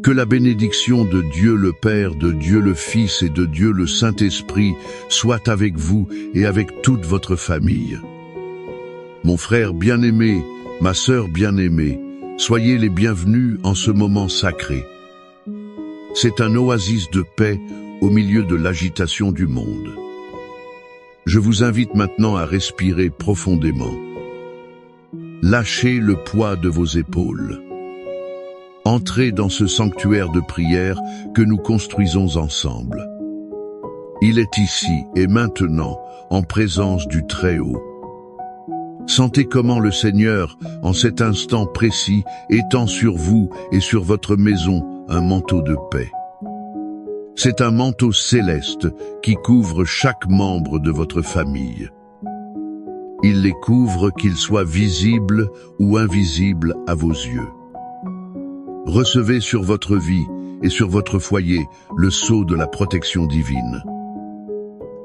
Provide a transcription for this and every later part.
Que la bénédiction de Dieu le Père, de Dieu le Fils et de Dieu le Saint-Esprit soit avec vous et avec toute votre famille. Mon frère bien-aimé, ma sœur bien-aimée, soyez les bienvenus en ce moment sacré. C'est un oasis de paix au milieu de l'agitation du monde. Je vous invite maintenant à respirer profondément. Lâchez le poids de vos épaules. Entrez dans ce sanctuaire de prière que nous construisons ensemble. Il est ici et maintenant, en présence du Très-Haut. Sentez comment le Seigneur, en cet instant précis, étend sur vous et sur votre maison un manteau de paix. C'est un manteau céleste qui couvre chaque membre de votre famille. Il les couvre qu'ils soient visibles ou invisibles à vos yeux. Recevez sur votre vie et sur votre foyer le sceau de la protection divine.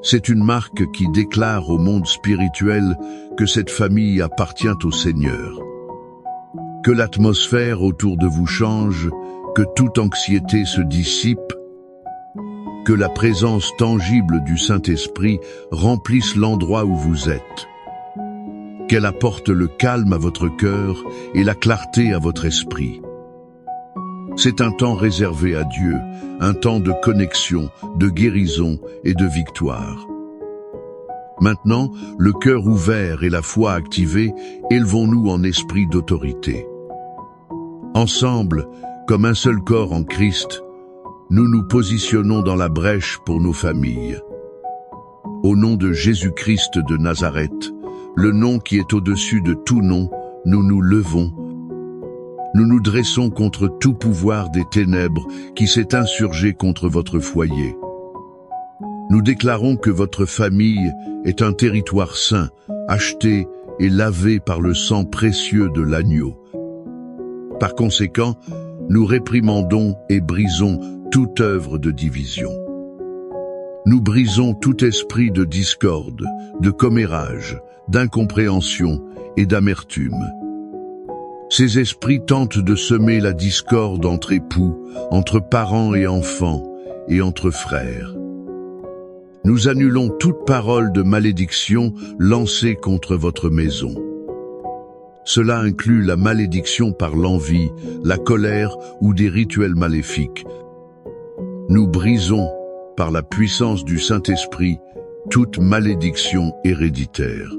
C'est une marque qui déclare au monde spirituel que cette famille appartient au Seigneur. Que l'atmosphère autour de vous change, que toute anxiété se dissipe, que la présence tangible du Saint-Esprit remplisse l'endroit où vous êtes. Qu'elle apporte le calme à votre cœur et la clarté à votre esprit. C'est un temps réservé à Dieu, un temps de connexion, de guérison et de victoire. Maintenant, le cœur ouvert et la foi activée, élevons-nous en esprit d'autorité. Ensemble, comme un seul corps en Christ, nous nous positionnons dans la brèche pour nos familles. Au nom de Jésus-Christ de Nazareth, le nom qui est au-dessus de tout nom, nous nous levons. Nous nous dressons contre tout pouvoir des ténèbres qui s'est insurgé contre votre foyer. Nous déclarons que votre famille est un territoire saint, acheté et lavé par le sang précieux de l'agneau. Par conséquent, nous réprimandons et brisons toute œuvre de division. Nous brisons tout esprit de discorde, de commérage, d'incompréhension et d'amertume. Ces esprits tentent de semer la discorde entre époux, entre parents et enfants, et entre frères. Nous annulons toute parole de malédiction lancée contre votre maison. Cela inclut la malédiction par l'envie, la colère ou des rituels maléfiques. Nous brisons, par la puissance du Saint-Esprit, toute malédiction héréditaire.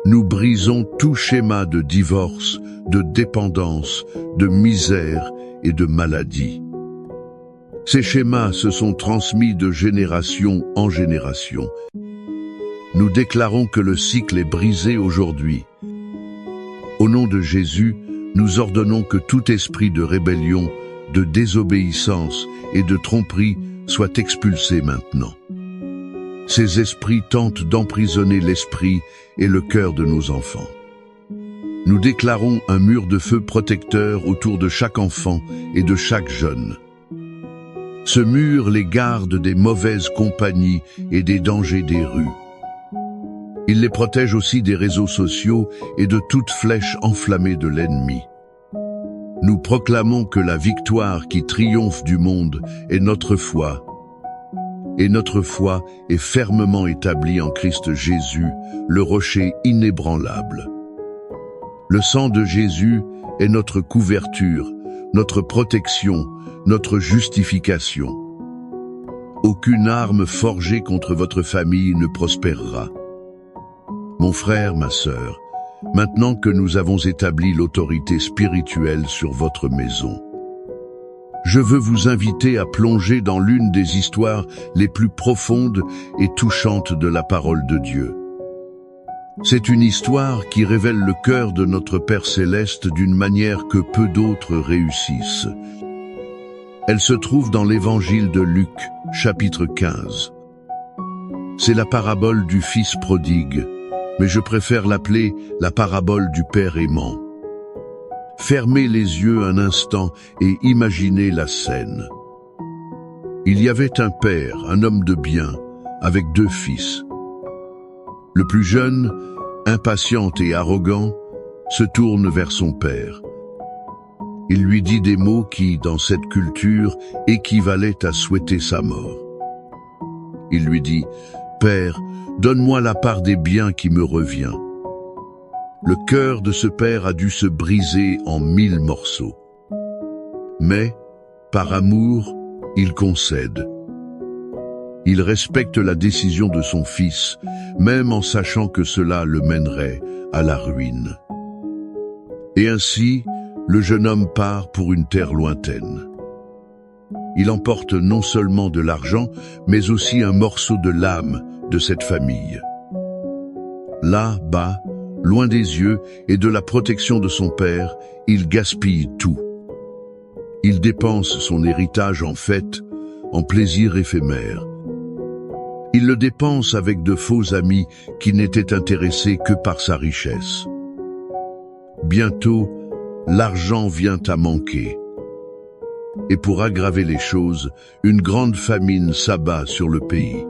Nous brisons tout schéma de divorce, de dépendance, de misère et de maladie. Ces schémas se sont transmis de génération en génération. Nous déclarons que le cycle est brisé aujourd'hui. Au nom de Jésus, nous ordonnons que tout esprit de rébellion, de désobéissance et de tromperie soit expulsé maintenant. Ces esprits tentent d'emprisonner l'esprit et le cœur de nos enfants. Nous déclarons un mur de feu protecteur autour de chaque enfant et de chaque jeune. Ce mur les garde des mauvaises compagnies et des dangers des rues. Il les protège aussi des réseaux sociaux et de toute flèche enflammée de l'ennemi. Nous proclamons que la victoire qui triomphe du monde est notre foi, et notre foi est fermement établie en Christ Jésus, le rocher inébranlable. Le sang de Jésus est notre couverture, notre protection, notre justification. Aucune arme forgée contre votre famille ne prospérera. Mon frère, ma sœur, maintenant que nous avons établi l'autorité spirituelle sur votre maison, je veux vous inviter à plonger dans l'une des histoires les plus profondes et touchantes de la parole de Dieu. C'est une histoire qui révèle le cœur de notre Père Céleste d'une manière que peu d'autres réussissent. Elle se trouve dans l'évangile de Luc, chapitre 15. C'est la parabole du Fils prodigue, mais je préfère l'appeler la parabole du Père aimant. Fermez les yeux un instant et imaginez la scène. Il y avait un père, un homme de bien, avec 2 fils. Le plus jeune, impatient et arrogant, se tourne vers son père. « Il lui dit des mots qui, dans cette culture, équivalaient à souhaiter sa mort. Il lui dit, « Père, donne-moi la part des biens qui me revient. » Le cœur de ce père a dû se briser en 1000 morceaux. Mais, par amour, il concède. Il respecte la décision de son fils, même en sachant que cela le mènerait à la ruine. Et ainsi, le jeune homme part pour une terre lointaine. Il emporte non seulement de l'argent, mais aussi un morceau de l'âme de cette famille. Là-bas, loin des yeux et de la protection de son père, il gaspille tout. Il dépense son héritage en fêtes, en plaisirs éphémères. Il le dépense avec de faux amis qui n'étaient intéressés que par sa richesse. Bientôt, l'argent vient à manquer. Et pour aggraver les choses, une grande famine s'abat sur le pays.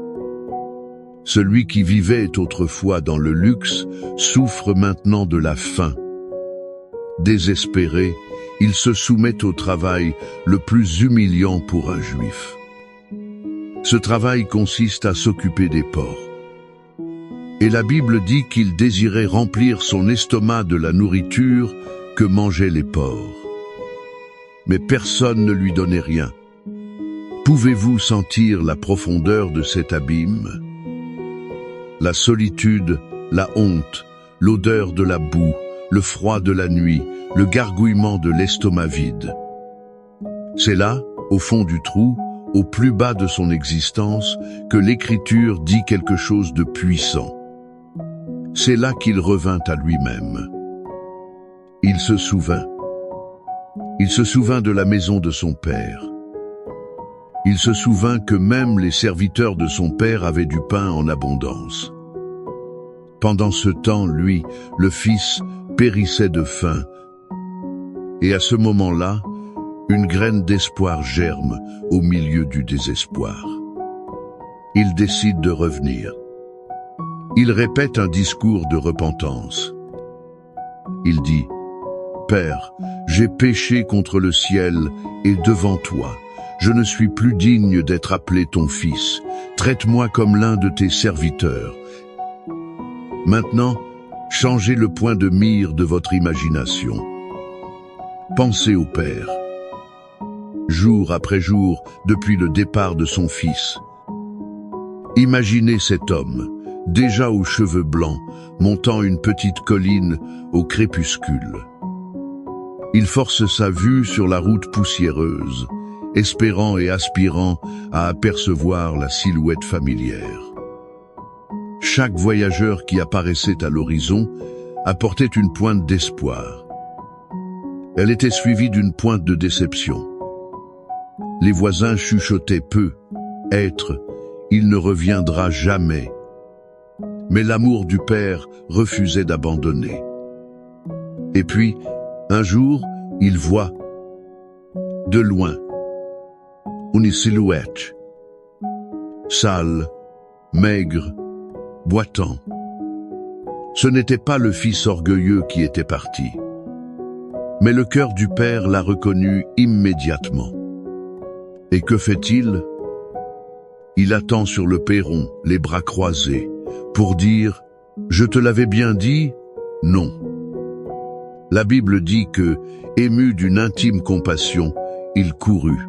Celui qui vivait autrefois dans le luxe souffre maintenant de la faim. Désespéré, il se soumet au travail le plus humiliant pour un juif. Ce travail consiste à s'occuper des porcs. Et la Bible dit qu'il désirait remplir son estomac de la nourriture que mangeaient les porcs. Mais personne ne lui donnait rien. Pouvez-vous sentir la profondeur de cet abîme? La solitude, la honte, l'odeur de la boue, le froid de la nuit, le gargouillement de l'estomac vide. C'est là, au fond du trou, au plus bas de son existence, que l'Écriture dit quelque chose de puissant. C'est là qu'il revint à lui-même. Il se souvint. Il se souvint de la maison de son père. Il se souvint que même les serviteurs de son père avaient du pain en abondance. Pendant ce temps, lui, le fils, périssait de faim. Et à ce moment-là, une graine d'espoir germe au milieu du désespoir. Il décide de revenir. Il répète un discours de repentance. Il dit, « Père, j'ai péché contre le ciel et devant toi. Je ne suis plus digne d'être appelé ton fils. Traite-moi comme l'un de tes serviteurs. » Maintenant, changez le point de mire de votre imagination. Pensez au Père. Jour après jour, depuis le départ de son fils. Imaginez cet homme, déjà aux cheveux blancs, montant une petite colline au crépuscule. Il force sa vue sur la route poussiéreuse, espérant et aspirant à apercevoir la silhouette familière. Chaque voyageur qui apparaissait à l'horizon apportait une pointe d'espoir. Elle était suivie d'une pointe de déception. Les voisins chuchotaient peu, « Être, il ne reviendra jamais ». Mais l'amour du père refusait d'abandonner. Et puis, un jour, il voit, de loin, une silhouette, sale, maigre, boitant. Ce n'était pas le fils orgueilleux qui était parti. Mais le cœur du père l'a reconnu immédiatement. Et que fait-il? Il attend sur le perron, les bras croisés, pour dire « Je te l'avais bien dit ?» Non. La Bible dit que, ému d'une intime compassion, il courut.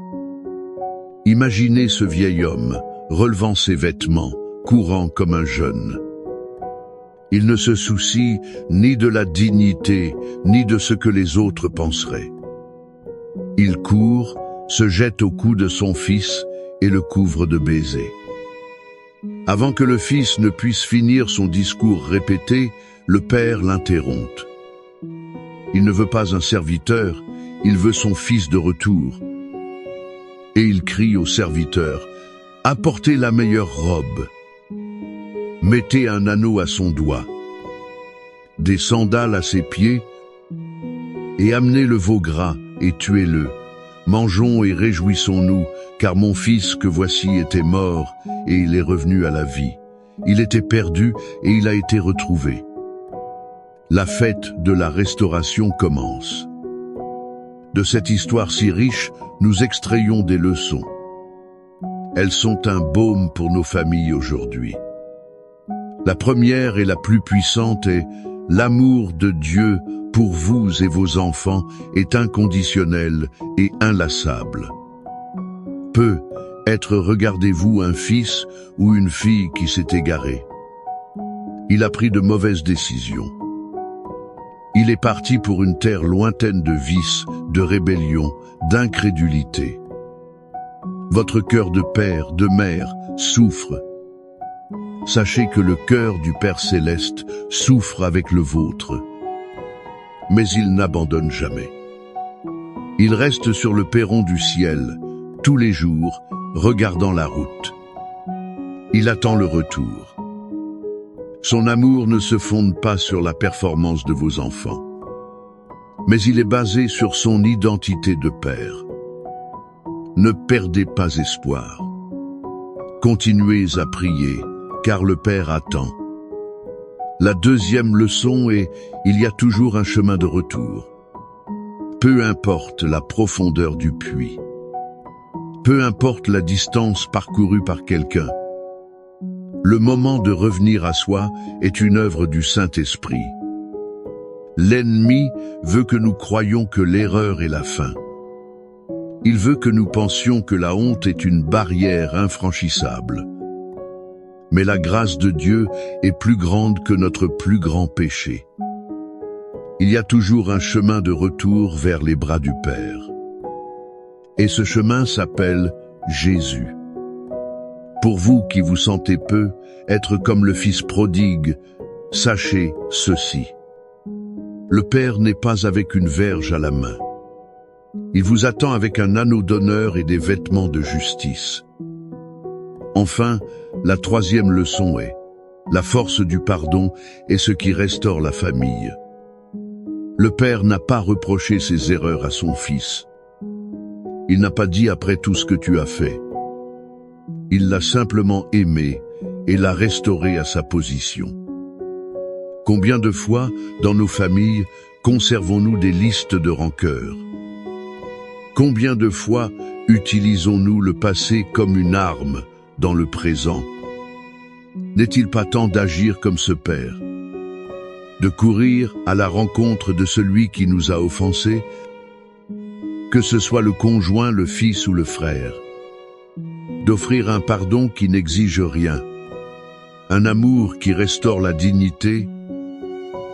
Imaginez ce vieil homme, relevant ses vêtements, courant comme un jeune. Il ne se soucie ni de la dignité, ni de ce que les autres penseraient. Il court, se jette au cou de son fils et le couvre de baisers. Avant que le fils ne puisse finir son discours répété, le père l'interrompt. Il ne veut pas un serviteur, il veut son fils de retour. Et il crie au serviteur, « Apportez la meilleure robe. Mettez un anneau à son doigt, des sandales à ses pieds, et amenez le veau gras et tuez-le. Mangeons et réjouissons-nous, car mon fils que voici était mort, et il est revenu à la vie. Il était perdu, et il a été retrouvé. » La fête de la restauration commence. De cette histoire si riche, nous extrayons des leçons. Elles sont un baume pour nos familles aujourd'hui. La première et la plus puissante est l'amour de Dieu pour vous et vos enfants est inconditionnel et inlassable. Peut être regardez-vous un fils ou une fille qui s'est égaré. Il a pris de mauvaises décisions. Il est parti pour une terre lointaine de vices, de rébellion, d'incrédulité. Votre cœur de père, de mère, souffre. Sachez que le cœur du Père Céleste souffre avec le vôtre. Mais il n'abandonne jamais. Il reste sur le perron du ciel, tous les jours, regardant la route. Il attend le retour. Son amour ne se fonde pas sur la performance de vos enfants, mais il est basé sur son identité de père. Ne perdez pas espoir. Continuez à prier, car le Père attend. La deuxième leçon est, il y a toujours un chemin de retour. Peu importe la profondeur du puits. Peu importe la distance parcourue par quelqu'un. Le moment de revenir à soi est une œuvre du Saint-Esprit. L'ennemi veut que nous croyions que l'erreur est la fin. Il veut que nous pensions que la honte est une barrière infranchissable. Mais la grâce de Dieu est plus grande que notre plus grand péché. Il y a toujours un chemin de retour vers les bras du Père. Et ce chemin s'appelle Jésus. Pour vous qui vous sentez peu, être comme le Fils prodigue, sachez ceci. Le Père n'est pas avec une verge à la main. Il vous attend avec un anneau d'honneur et des vêtements de justice. Enfin, la troisième leçon est, la force du pardon est ce qui restaure la famille. Le Père n'a pas reproché ses erreurs à son Fils. Il n'a pas dit après tout ce que tu as fait. Il l'a simplement aimé et l'a restauré à sa position. Combien de fois, dans nos familles, conservons-nous des listes de rancœur? Combien de fois utilisons-nous le passé comme une arme dans le présent? N'est-il pas temps d'agir comme ce Père? De courir à la rencontre de celui qui nous a offensés, que ce soit le conjoint, le fils ou le frère? D'offrir un pardon qui n'exige rien, un amour qui restaure la dignité?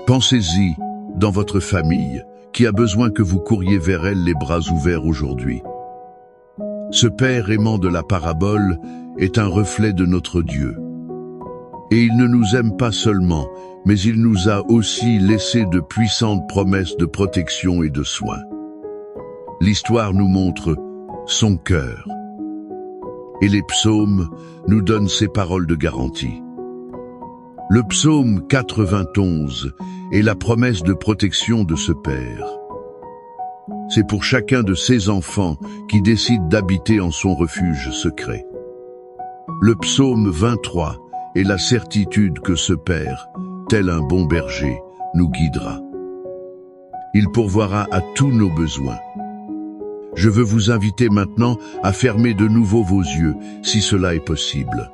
Pensez-y dans votre famille, qui a besoin que vous couriez vers elle les bras ouverts aujourd'hui. Ce Père aimant de la parabole est un reflet de notre Dieu. Et il ne nous aime pas seulement, mais il nous a aussi laissé de puissantes promesses de protection et de soins. L'histoire nous montre son cœur. Et les psaumes nous donnent ces paroles de garantie. Le psaume 91 est la promesse de protection de ce Père. C'est pour chacun de ses enfants qui décide d'habiter en son refuge secret. Le psaume 23 est la certitude que ce Père, tel un bon berger, nous guidera. Il pourvoira à tous nos besoins. Je veux vous inviter maintenant à fermer de nouveau vos yeux, si cela est possible.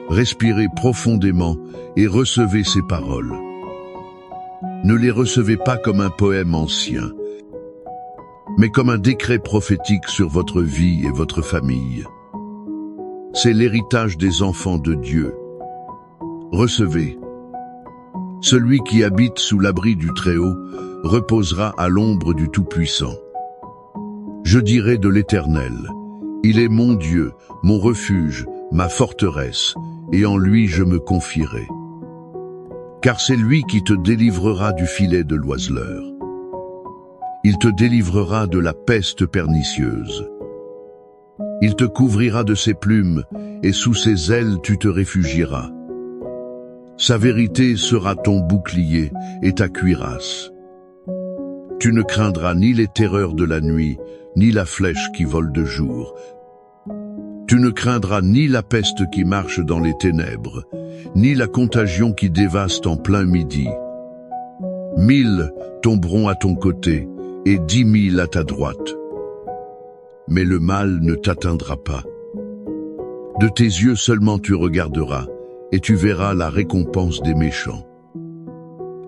Respirez profondément et recevez ces paroles. Ne les recevez pas comme un poème ancien, mais comme un décret prophétique sur votre vie et votre famille. C'est l'héritage des enfants de Dieu. Recevez. Celui qui habite sous l'abri du Très-Haut reposera à l'ombre du Tout-Puissant. Je dirai de l'Éternel, il est mon Dieu, mon refuge, ma forteresse, et en lui je me confierai. Car c'est lui qui te délivrera du filet de l'oiseleur. Il te délivrera de la peste pernicieuse. Il te couvrira de ses plumes, et sous ses ailes tu te réfugieras. Sa vérité sera ton bouclier et ta cuirasse. Tu ne craindras ni les terreurs de la nuit, ni la flèche qui vole de jour. Tu ne craindras ni la peste qui marche dans les ténèbres, ni la contagion qui dévaste en plein midi. 1000 tomberont à ton côté, et 10 000 à ta droite. Mais le mal ne t'atteindra pas. De tes yeux seulement tu regarderas, et tu verras la récompense des méchants.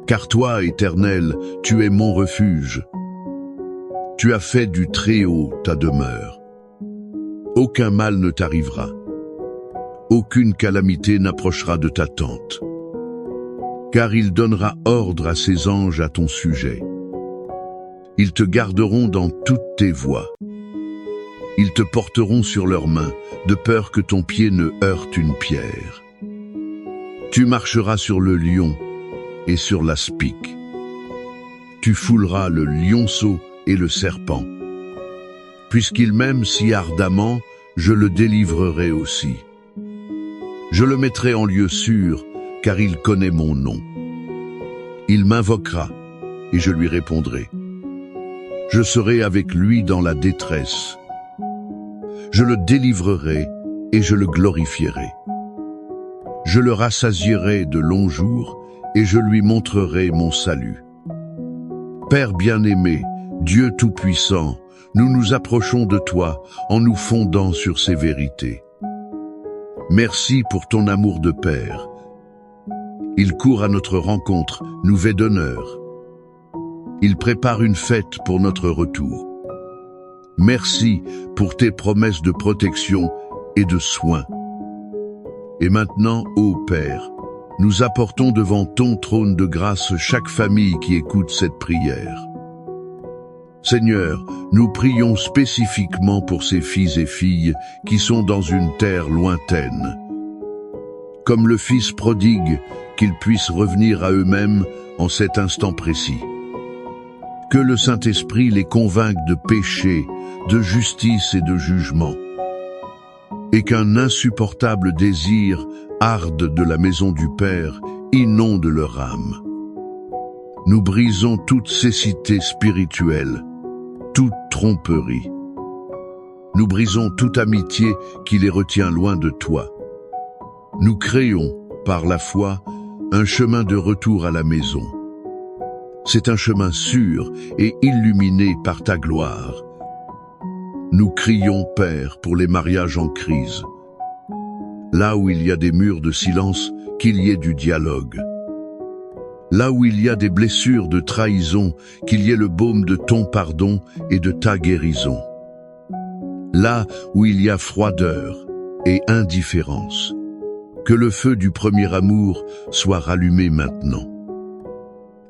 Car toi, Éternel, tu es mon refuge. Tu as fait du Très-Haut ta demeure. Aucun mal ne t'arrivera. Aucune calamité n'approchera de ta tente. Car il donnera ordre à ses anges à ton sujet. Ils te garderont dans toutes tes voies. Ils te porteront sur leurs mains, de peur que ton pied ne heurte une pierre. Tu marcheras sur le lion et sur l'aspic. Tu fouleras le lionceau et le serpent. Puisqu'il m'aime si ardemment, je le délivrerai aussi. Je le mettrai en lieu sûr, car il connaît mon nom. Il m'invoquera, et je lui répondrai. Je serai avec lui dans la détresse. Je le délivrerai, et je le glorifierai. Je le rassasierai de longs jours, et je lui montrerai mon salut. Père bien-aimé, Dieu Tout-Puissant, nous nous approchons de toi en nous fondant sur ces vérités. Merci pour ton amour de Père. Il court à notre rencontre, nous vêt d'honneur. Il prépare une fête pour notre retour. Merci pour tes promesses de protection et de soins. Et maintenant, ô Père, nous apportons devant ton trône de grâce chaque famille qui écoute cette prière. Seigneur, nous prions spécifiquement pour ces fils et filles qui sont dans une terre lointaine. Comme le Fils prodigue, qu'ils puissent revenir à eux-mêmes en cet instant précis. Que le Saint-Esprit les convainque de péché, de justice et de jugement. Et qu'un insupportable désir arde de la maison du Père, inonde leur âme. Nous brisons toute cécité spirituelle, toute tromperie. Nous brisons toute amitié qui les retient loin de toi. Nous créons, par la foi, un chemin de retour à la maison. C'est un chemin sûr et illuminé par ta gloire. Nous crions, Père, pour les mariages en crise. Là où il y a des murs de silence, qu'il y ait du dialogue. Là où il y a des blessures de trahison, qu'il y ait le baume de ton pardon et de ta guérison. Là où il y a froideur et indifférence, que le feu du premier amour soit rallumé maintenant.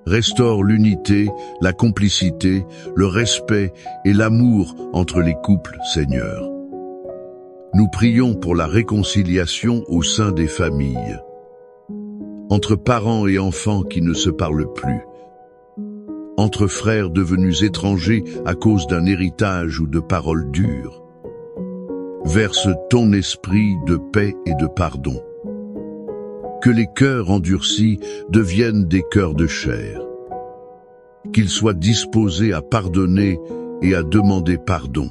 Restaure l'unité, la complicité, le respect et l'amour entre les couples, Seigneur. Nous prions pour la réconciliation au sein des familles, entre parents et enfants qui ne se parlent plus, entre frères devenus étrangers à cause d'un héritage ou de paroles dures. Verse ton esprit de paix et de pardon. Que les cœurs endurcis deviennent des cœurs de chair. Qu'ils soient disposés à pardonner et à demander pardon.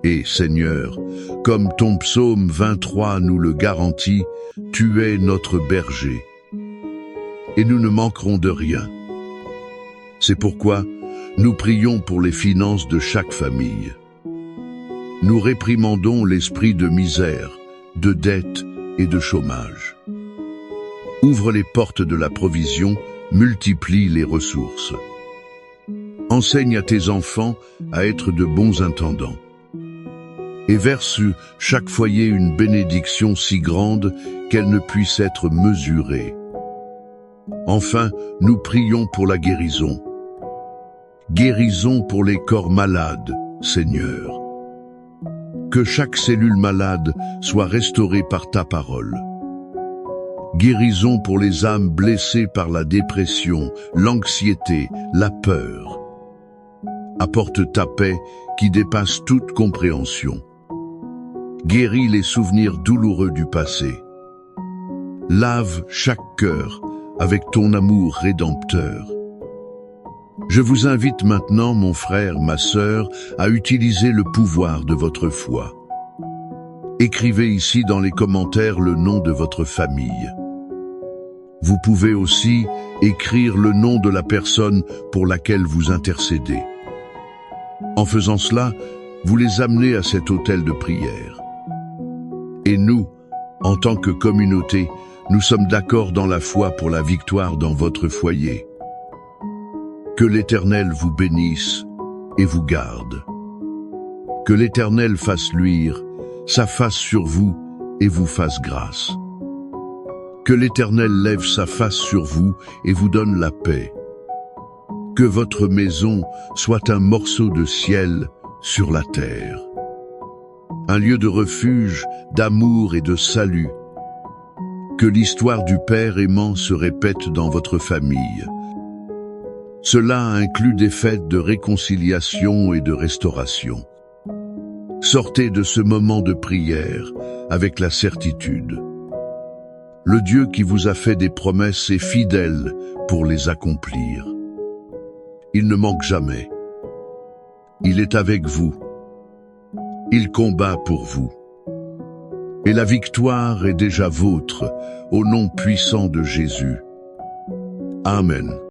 Et, Seigneur, comme ton psaume 23 nous le garantit, tu es notre berger. Et nous ne manquerons de rien. C'est pourquoi nous prions pour les finances de chaque famille. Nous réprimandons l'esprit de misère, de dette et de chômage. Ouvre les portes de la provision, multiplie les ressources. Enseigne à tes enfants à être de bons intendants. Et verse sur chaque foyer une bénédiction si grande qu'elle ne puisse être mesurée. Enfin, nous prions pour la guérison. Guérison pour les corps malades, Seigneur. Que chaque cellule malade soit restaurée par ta parole. Guérison pour les âmes blessées par la dépression, l'anxiété, la peur. Apporte ta paix qui dépasse toute compréhension. Guéris les souvenirs douloureux du passé. Lave chaque cœur avec ton amour rédempteur. Je vous invite maintenant, mon frère, ma sœur, à utiliser le pouvoir de votre foi. Écrivez ici dans les commentaires le nom de votre famille. Vous pouvez aussi écrire le nom de la personne pour laquelle vous intercédez. En faisant cela, vous les amenez à cet autel de prière. Et nous, en tant que communauté, nous sommes d'accord dans la foi pour la victoire dans votre foyer. Que l'Éternel vous bénisse et vous garde. Que l'Éternel fasse luire sa face sur vous et vous fasse grâce. Que l'Éternel lève sa face sur vous et vous donne la paix. Que votre maison soit un morceau de ciel sur la terre. Un lieu de refuge, d'amour et de salut. Que l'histoire du Père aimant se répète dans votre famille. Cela inclut des fêtes de réconciliation et de restauration. Sortez de ce moment de prière avec la certitude. Le Dieu qui vous a fait des promesses est fidèle pour les accomplir. Il ne manque jamais. Il est avec vous. Il combat pour vous. Et la victoire est déjà vôtre, au nom puissant de Jésus. Amen.